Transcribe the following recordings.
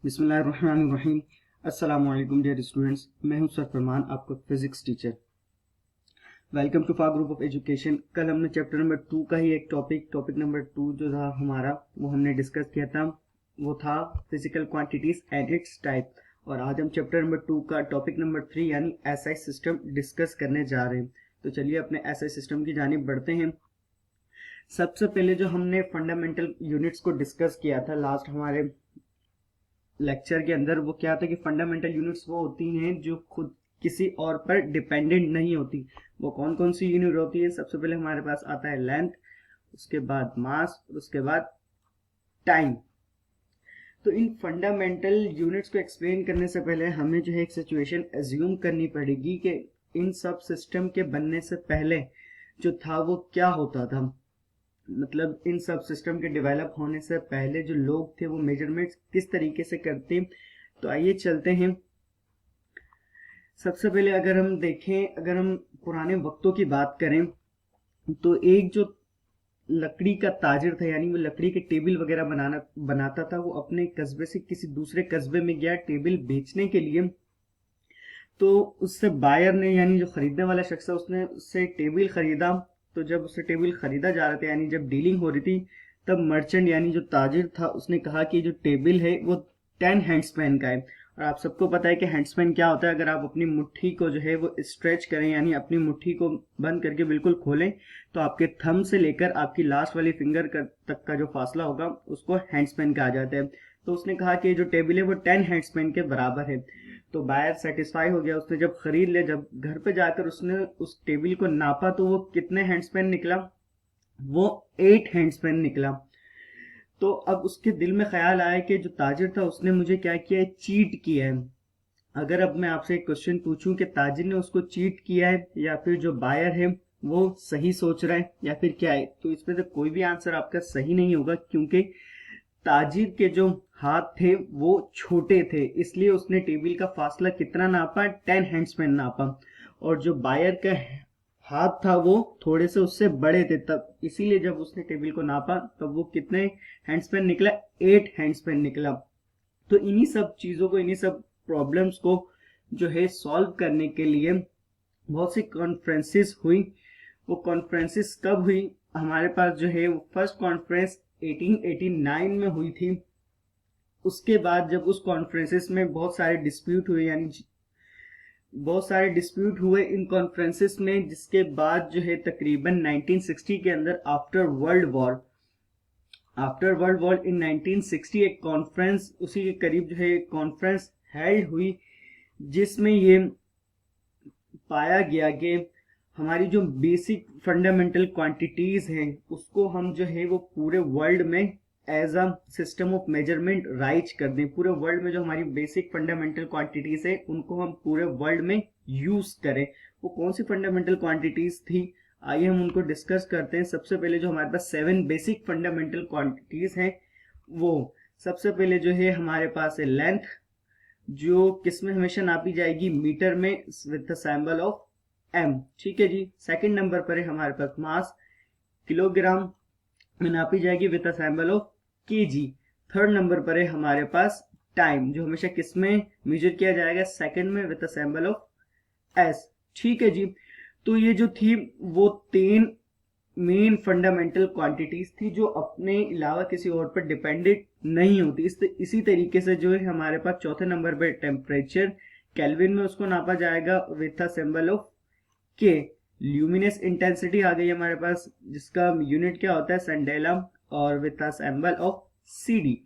बिस्मिल्लाहिर्रहमानिर्रहीम। अस्सलाम वालेकुम डियर स्टूडेंट्स, मैं हूं सर फरमान, आपका physics teacher. Welcome to far group of education. कल हमने चैप्टर नंबर 2 का ही एक टॉपिक नंबर 2 जो था हमारा, वो हमने डिस्कस किया था। वो था physical quantities and it's type. और आज हम चैप्टर नंबर 2 का टॉपिक नंबर 3 यानी एसआई सिस्टम डिस्कस करने जा रहे हैं। तो चलिए अपने एसआई सिस्टम की जानिब बढ़ते हैं। सबसे पहले जो हमने फंडामेंटल यूनिट्स को डिस्कस किया था लास्ट हमारे लेक्चर के अंदर, वो क्या था कि फंडामेंटल यूनिट्स वो होती हैं जो खुद किसी और पर डिपेंडेंट नहीं होती। वो कौन कौन सी यूनिट होती है? सबसे पहले हमारे पास आता है लेंथ, उसके बाद मास, उसके बाद टाइम। तो इन फंडामेंटल यूनिट्स को एक्सप्लेन करने से पहले हमें जो है एक सिचुएशन एज्यूम करनी पड़ेगी कि इन सब सिस्टम के बनने से पहले जो था वो क्या होता था। मतलब इन सब सिस्टम के डेवलप होने से पहले जो लोग थे वो मेजरमेंट्स किस तरीके से करते। तो आइए चलते हैं। सबसे पहले अगर हम देखें, अगर हम पुराने वक्तों की बात करें, तो एक जो लकड़ी का ताजिर था, यानी वो लकड़ी के टेबल वगैरह बनाता था, वो अपने कस्बे से किसी दूसरे कस्बे में गया टेबल बेचने के लिए। तो उससे बायर ने, यानी जो खरीदने वाला शख्स है, उसने उससे टेबल खरीदा। तो जब उससे टेबल खरीदा जा रहा था, यानी जब डीलिंग हो रही थी, तब मर्चेंट यानी जो ताजिर था उसने कहा कि जो टेबल है वो 10 हैंडस्पैन का है। और आप सबको पता है कि हैंडस्पैन क्या होता है। अगर आप अपनी मुट्ठी को जो है वो स्ट्रेच करें, यानी अपनी मुट्ठी को बंद करके बिल्कुल खोलें, तो आपके थंब से लेकर आपकी लास्ट वाली फिंगर तक का जो फासला होगा उसको हैंडस्पैन कहा जाता है। तो उसने कहा कि जो टेबल है वो 10 हैंडस्पैन के बराबर है। तो बायर सेटिस्फाई हो गया, उसने जब खरीद लिया, जब घर पे जाकर उसने उस टेबल को नापा, तो वो कितने हैंडस्पैन निकला? वो 8 हैंडस्पैन निकला। तो अब उसके दिल में ख्याल आया कि जो ताजिर था उसने मुझे क्या किया है, चीट किया है। अगर अब मैं आपसे एक क्वेश्चन पूछूं कि ताजिर ने उसको चीट किया है या फिर जो बायर है वो सही सोच रहा है या फिर क्या है, तो इसमें से कोई भी आंसर आपका सही नहीं होगा, क्योंकि ताजिर के जो हाथ थे वो छोटे थे, इसलिए उसने टेबल का फासला कितना नापा? 10 हैंडस्पैन नापा। और जो बायर का हाथ था वो थोड़े से उससे बड़े थे, तब इसीलिए जब उसने टेबल को नापा तब वो कितने हैंडस्पैन निकला? 8 हैंडस्पैन निकला। तो इन्हीं सब चीजों को, इन्हीं सब प्रॉब्लम्स को जो है सॉल्व करने के लिए बहुत सी कॉन्फ्रेंसेस हुई। वो कॉन्फ्रेंसेस कब हुई? हमारे पास जो है वो फर्स्ट कॉन्फ्रेंस 1889 में हुई थी। उसके बाद जब उस कॉन्फ्रेंसेस में बहुत सारे डिस्प्यूट हुए, यानी बहुत सारे डिस्प्यूट हुए इन कॉन्फ्रेंसेस में, जिसके बाद जो है तकरीबन 1960 के अंदर आफ्टर वर्ल्ड वॉर इन 1960 एक कॉन्फ्रेंस, उसी के करीब जो है कॉन्फ्रेंस हेल्ड हुई, जिसमें ये पाया गया कि हमारी जो बेसिक फंडामेंटल क्वांटिटीज हैं उसको हम जो है वो पूरे वर्ल्ड में as a system of measurement rise कर दें। पूरे वर्ल्ड में जो हमारी बेसिक फंडामेंटल क्वांटिटीज है उनको हम पूरे वर्ल्ड में यूज करें। वो कौन सी फंडामेंटल क्वांटिटीज थी, आइए हम उनको डिस्कस करते हैं। सबसे पहले जो हमारे पास 7 बेसिक फंडामेंटल क्वांटिटीज हैं, वो सबसे पहले जो है हमारे पास है लेंथ, जो किसमें हमेशा नापी जाएगी? मीटर में, with the symbol of M. ठीक है जी। सेकंड नंबर पर है हमारे पास मास, किलोग्राम में नापी जाएगी with the symbol of KG. Third number पर है हमारे पास टाइम, जो हमेशा किसमें मेजर किया जाएगा? सेकंड में, with the symbol of S. ठीक है जी। तो ये जो थी वो 3 मेन फंडामेंटल क्वांटिटीज थी जो अपने अलावा किसी और पर डिपेंडेंट नहीं होती। इसी तरीके से जो है हमारे पास चौथे नंबर पर टेम्परेचर, केल्विन में उसको नापा जाएगा विद द सिंबल ऑफ के। ल्यूमिनस इंटेंसिटी आ गई हमारे पास, जिसका यूनिट क्या होता है? सैंडेलम, और with the symbol of CD.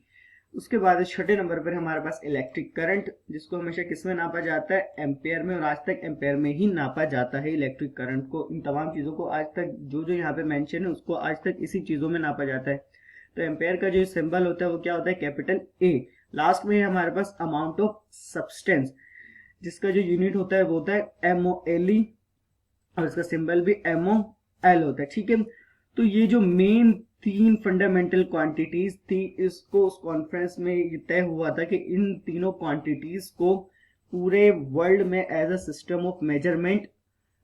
उसके बाद छठे नंबर पर हमारे पास इलेक्ट्रिक करंट, जिसको हमेशा किसमें नापा जाता है? एम्पेयर में, और आज तक एम्पेयर में ही नापा जाता है इलेक्ट्रिक करंट को। इन तमाम चीजों को आज तक जो जो यहाँ पे मेंशन है उसको आज तक इसी चीजों में नापा जाता है। तो एम्पेयर का जो सिंबल होता है वो क्या होता है? Capital A. लास्ट में है हमारे पास अमाउंट ऑफ सब्सटेंस, जिसका जो यूनिट होता है वो होता है MOLE, और इसका सिंबल भी MOL होता है। ठीक है। तो ये जो मेन 3 फंडामेंटल क्वांटिटीज थी, इसको उस कॉन्फ्रेंस में ये तय हुआ था कि इन तीनों क्वांटिटीज को पूरे वर्ल्ड में as a system of measurement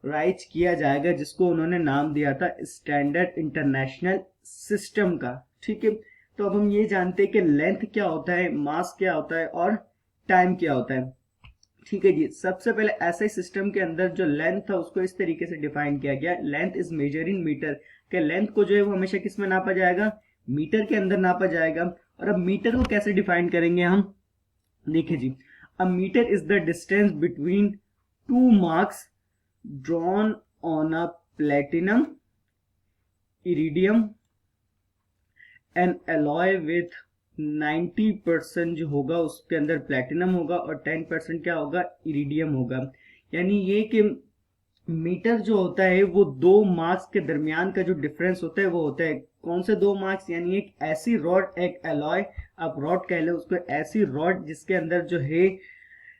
rise किया जाएगा, जिसको उन्होंने नाम दिया था स्टैंडर्ड इंटरनेशनल सिस्टम का। ठीक है। तो अब हम ये जानते हैं कि लेंथ क्या होता है, मास क्या होता है और टाइम क्या होता है। ठीक है जी, सबसे पहले ऐसे सिस्टम के अंदर जो लेंथ था उसको इस तरीके से डिफाइन किया गया, length is measure in metre, के लेंथ को जो है वो हमेशा किस में नापा जाएगा, मीटर के अंदर नापा जाएगा। और अब मीटर को कैसे डिफाइन करेंगे हम, देखिए जी, a metre is the distance between two marks drawn on a platinum iridium an alloy with 90% जो होगा उसके अंदर प्लेटिनम होगा और 10% क्या होगा, इरिडियम होगा। यानी ये कि मीटर जो होता है वो दो मार्क्स के दरमियान का जो डिफरेंस होता है वो होता है, कौन से दो मार्क्स, यानी एक ऐसी रॉड, एक एलॉय, आप रॉड कह लो उसको, ऐसी रॉड जिसके अंदर जो है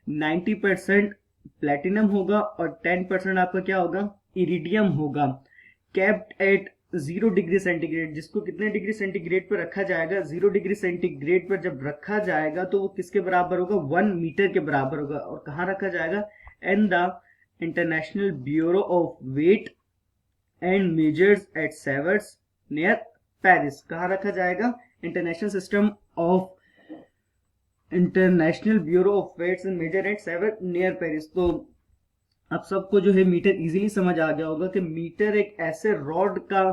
90% प्लेटिनम होगा और 10% आपका क्या होगा, इरिडियम होगा, केप्ट एट 0 डिग्री सेंटीग्रेड, जिसको कितने डिग्री सेंटीग्रेड पर रखा जाएगा, 0 डिग्री सेंटीग्रेड पर जब रखा जाएगा तो वो किसके बराबर होगा, 1 मीटर के बराबर होगा। और कहाँ रखा जाएगा, in the international bureau of weight and measures at Sevres near Paris, कहाँ रखा जाएगा, international bureau of weights and measure at Sevres near Paris. तो अब सबको जो है मीटर इजीली समझ आ गया होगा कि मीटर एक ऐसे रॉड का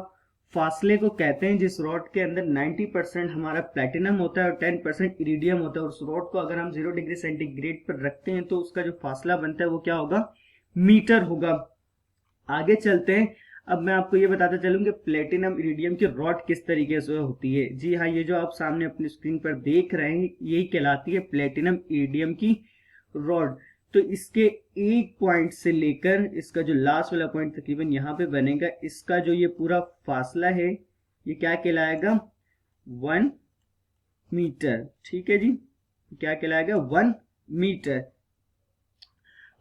फासले को कहते हैं जिस रॉड के अंदर 90% हमारा प्लेटिनम होता है और 10% इरिडियम होता है। और उस रॉड को अगर हम 0 डिग्री सेंटीग्रेड पर रखते हैं तो उसका जो फासला बनता है वो क्या होगा, मीटर होगा। आगे चलते हैं, अब मैं आपको ये बताता चलूं कि प्लेटिनम इरिडियम की रॉड किस तरीके से होती है। जी हाँ, ये जो आप सामने अपनी स्क्रीन पर देख रहे हैं यही कहलाती है प्लेटिनम इरिडियम की रॉड। तो इसके एक पॉइंट से लेकर इसका जो लास्ट वाला पॉइंट तकरीबन यहाँ पे बनेगा, इसका जो ये पूरा फासला है ये क्या कहलाएगा, 1 मीटर। ठीक है जी, क्या कहलाएगा, 1 मीटर।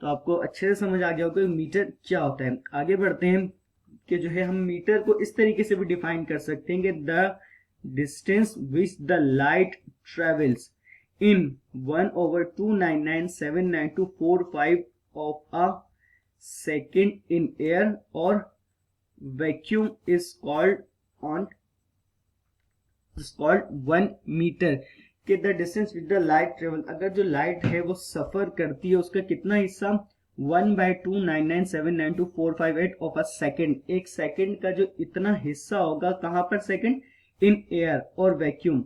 तो आपको अच्छे से समझ आ गया होगा मीटर क्या होता है। आगे बढ़ते हैं कि जो है हम मीटर को इस तरीके से भी डिफाइन कर सकते हैं कि the distance which the light travels in 1/299,79245 of a second in air or vacuum is called 1 metre. कि the distance with the light travel, अगर जो लाइट है वो सफर करती है उसका कितना हिस्सा, 1/299,792,458 ऑफ अ सेकेंड, एक सेकेंड का जो इतना हिस्सा होगा, कहां पर सेकेंड, इन एयर और वैक्यूम,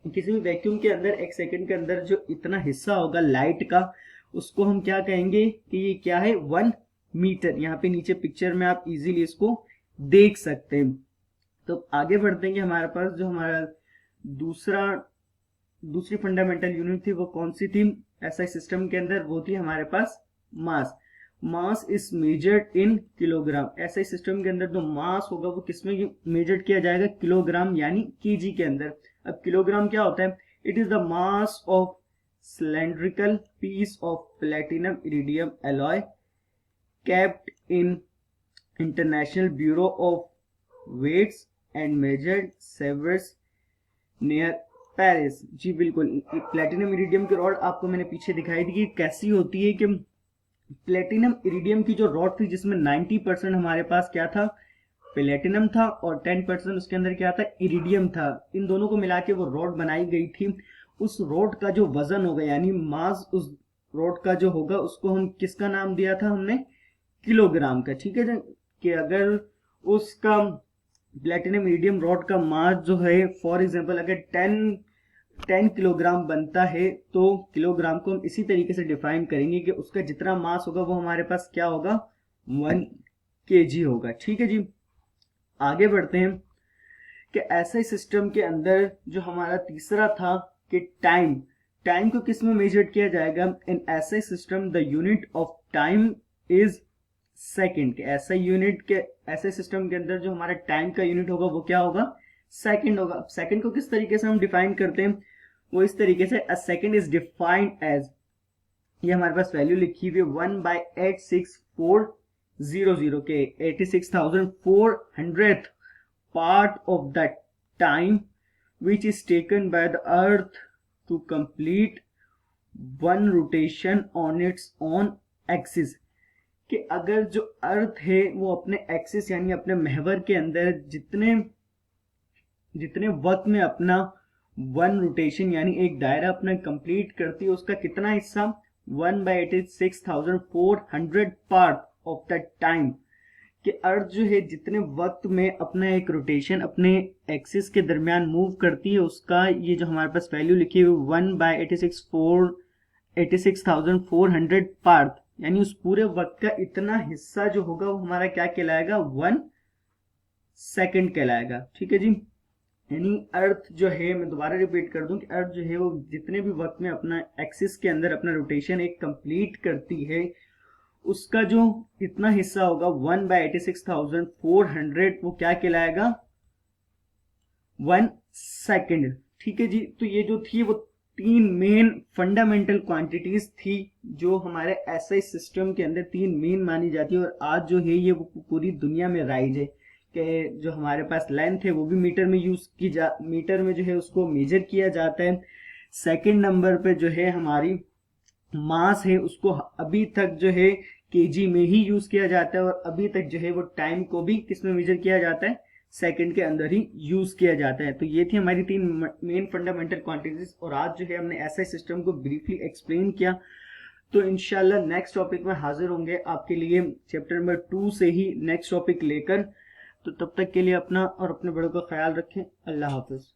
किसी भी वैक्यूम के अंदर एक सेकंड के अंदर जो इतना हिस्सा होगा लाइट का उसको हम क्या कहेंगे कि ये क्या है, 1 मीटर। यहाँ पे नीचे पिक्चर में आप इजीली इसको देख सकते हैं। तो आगे बढ़ते हैं कि हमारे पास जो हमारा दूसरी फंडामेंटल यूनिट थी वो कौन सी थी ऐसा सिस्टम के अंदर, वो थी हमारे पास mass. Mass is measured in kilogram, ऐसे सिस्टम के अंदर जो मास होगा वो किसमें मेजर्ड किया जाएगा, किलोग्राम यानी केजी के अंदर। अब किलोग्राम क्या होता है, it is the mass of cylindrical piece of platinum iridium alloy kept in international bureau of weights and measured Sevres near Paris. जी बिल्कुल, प्लेटिनम इरिडियम की रॉड आपको मैंने पीछे दिखाई थी कि कैसी होती है, कि प्लेटिनम इरिडियम की जो रॉड थी जिसमें 90% हमारे पास क्या था, प्लेटिनम था और 10% उसके अंदर क्या था, इरिडियम था। इन दोनों को मिला के वो रॉड बनाई गई थी। उस रॉड का जो वजन होगा यानी मास उस रॉड का जो होगा उसको हम किसका नाम दिया था हमने, किलोग्राम का। ठीक है कि अगर उसका प्लेटिनम इरिडियम रॉड का मास जो है फॉर एग्जांपल अगर 10 किलोग्राम बनता है तो किलोग्राम को हम इसी तरीके से डिफाइन करेंगे कि उसका जितना मास होगा वो हमारे पास क्या होगा, 1 kg होगा। ठीक है जी, आगे बढ़ते हैं कि ऐसे सिस्टम के अंदर जो हमारा तीसरा था कि टाइम को किस में मेजर किया जाएगा, इन ऐसे system the unit of time is second. ऐसा यूनिट के ऐसे सिस्टम के अंदर जो हमारा टाइम का यूनिट होगा वो क्या होगा, सेकंड होगा। अब सेकंड को किस तरीके से हम डिफाइन करते हैं, वो इस तरीके से, a second is defined as, ये हमारे पास वैल्यू लिखी हुई है 1/86400 के 86,400 part of the time which is taken by the earth to complete one rotation on its own axis। कि अगर जो अर्थ है वो अपने एक्सिस यानी अपने महवर के अंदर जितने जितने वक्त में अपना वन रोटेशन यानी एक दायरा अपना कंप्लीट करती है, उसका कितना हिस्सा, 1/86,400 पार्ट ऑफ द टाइम, कि अर्थ जो है जितने वक्त में अपना एक रोटेशन अपने एक्सिस के दरमियान मूव करती है, उसका ये जो हमारे पास वैल्यू लिखी हुई 1/86,400 पार्ट, यानी उस पूरे वक्त का इतना हिस्सा जो होगा वो हमारा क्या कहलाएगा, 1 सेकंड कहलाएगा। ठीक है जी। यानी अर्थ जो है, मैं दोबारा रिपीट कर दूं कि अर्थ जो है वो जितने भी वक्त में अपना एक्सिस के अंदर अपना रोटेशन एक कंप्लीट करती है, उसका जो इतना हिस्सा होगा 1/86,400, वो क्या कहलाएगा, 1 सेकंड। ठीक है जी। तो ये जो थी वो 3 मेन फंडामेंटल क्वांटिटीज थी जो हमारे एसआई सिस्टम के अंदर 3 मेन मानी जाती है, और आज जो है ये वो पूरी दुनिया में राइज है कि जो हमारे पास लेंथ है वो भी मीटर में मीटर में जो है उसको मेजर किया जाता है। सेकंड नंबर पे जो है हमारी मास है, उसको अभी तक जो है केजी में ही यूज किया जाता है, और अभी तक जो है वो टाइम को भी किस में मेजर किया जाता है, सेकंड के अंदर ही यूज किया जाता है। तो ये थी हमारी 3 मेन फंडामेंटल क्वांटिटीज, और आज जो है हमने एसआई सिस्टम को ब्रीफली एक्सप्लेन किया। तो इंशाल्लाह नेक्स्ट टॉपिक में हाजिर होंगे आपके लिए चैप्टर नंबर 2 से ही नेक्स्ट टॉपिक लेकर। तो तब तक के लिए अपना और अपने बड़ों का ख्याल रखें। अल्लाह हाफिज।